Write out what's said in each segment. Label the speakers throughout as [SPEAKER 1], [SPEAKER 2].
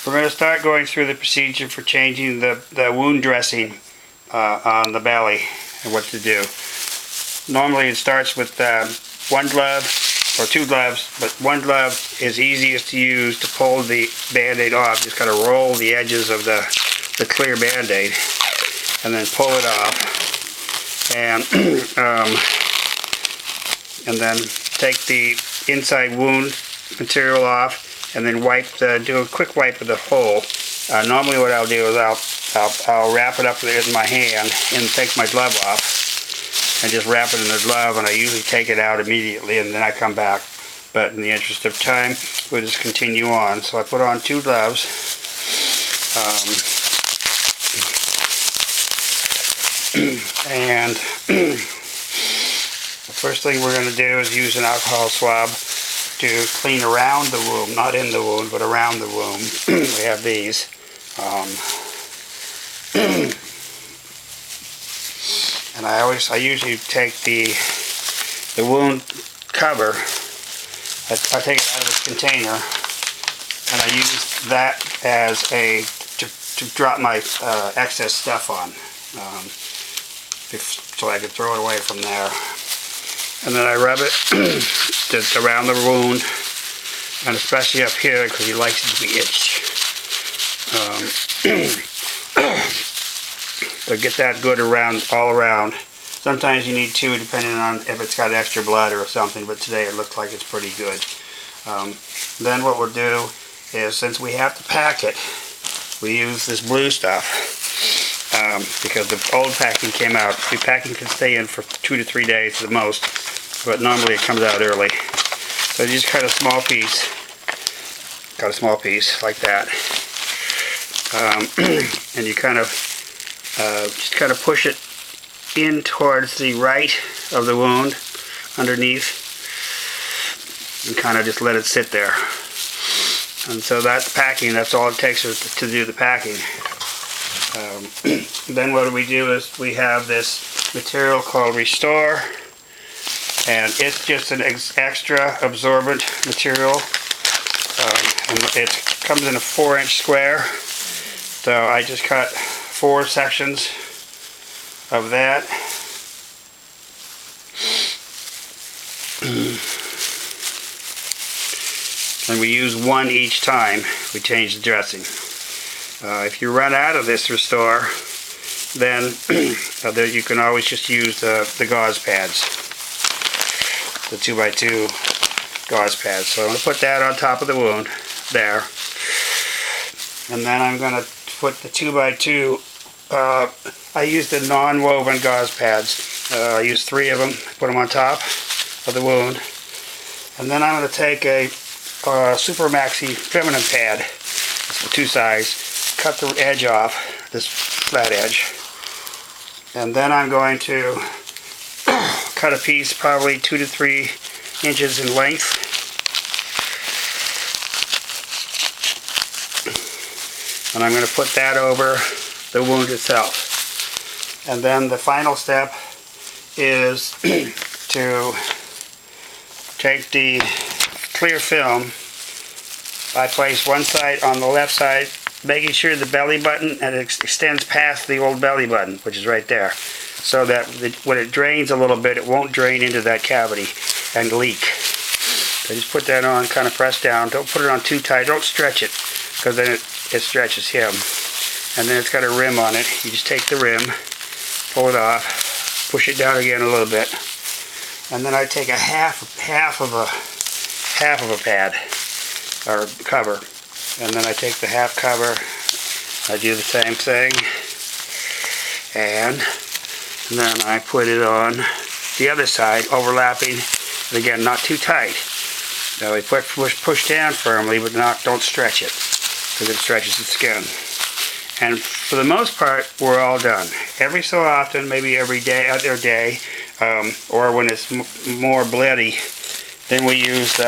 [SPEAKER 1] We're going to start going through the procedure for changing the wound dressing on the belly and what to do. Normally it starts with one glove or two gloves, but one glove is easiest to use to pull the Band-Aid off. Just got to roll the edges of the clear Band-Aid and then pull it off, and then take the inside wound material off, and then do a quick wipe of the hole. Normally what I'll do is I'll wrap it up in my hand and take my glove off and just wrap it in the glove, and I usually take it out immediately and then I come back. But in the interest of time, we'll just continue on. So I put on two gloves. And the first thing we're going to do is use an alcohol swab to clean around the wound, not in the wound, but around the wound. We have these. And I usually take the wound cover. I take it out of its container, and I use that as to drop my excess stuff on, so I can throw it away from there. And then I rub it just around the wound, and especially up here because he likes it to be itched. So get that good all around. Sometimes you need two, depending on if it's got extra blood or something, but today it looks like it's pretty good. Then what we'll do is, since we have to pack it, we use this blue stuff, because the old packing came out. The packing can stay in for 2 to 3 days at the most, but normally it comes out early. So you just cut a small piece. Got a small piece like that, and you just kind of push it in towards the right of the wound, underneath, and kind of just let it sit there. And so that's packing. That's all it takes to do the packing. Then what we do is we have this material called Restore, and it's just an extra absorbent material, and it comes in a 4-inch square. So I just cut 4 sections of that. And we use one each time we change the dressing. If you run out of this Restore, then you can always just use the gauze pads, the 2x2 gauze pads. So I'm going to put that on top of the wound there, and then I'm going to put the 2x2. I use the non-woven gauze pads. I use 3 of them. Put them on top of the wound, and then I'm going to take a Super Maxi feminine pad. It's 2 size. Cut the edge off, this flat edge, and then I'm going to cut a piece probably 2 to 3 inches in length, and I'm going to put that over the wound itself. And then the final step is to take the clear film. I place one side on the left side, making sure the belly button, and it extends past the old belly button, which is right there, so that when it drains a little bit, it won't drain into that cavity and leak. So just put that on, kind of press down. Don't put it on too tight. Don't stretch it, because then it stretches him. And then it's got a rim on it. You just take the rim, pull it off, push it down again a little bit, and then I take a half of a pad or cover. And then I take the half cover, I do the same thing, and then I put it on the other side, overlapping, and again, not too tight. So we push down firmly, but don't stretch it, because it stretches the skin. And for the most part, we're all done. Every so often, maybe every other day, or when it's more bloody, then we use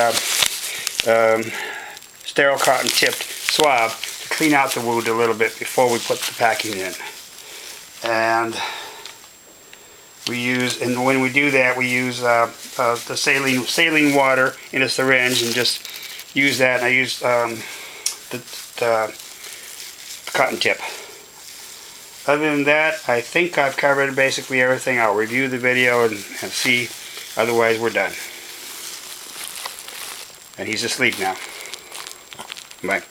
[SPEAKER 1] sterile cotton tipped swab to clean out the wound a little bit before we put the packing in. And when we do that, we use the saline water in a syringe and just use that. And I use the cotton tip. Other than that, I think I've covered basically everything. I'll review the video and see. Otherwise, we're done. And he's asleep now. Bye.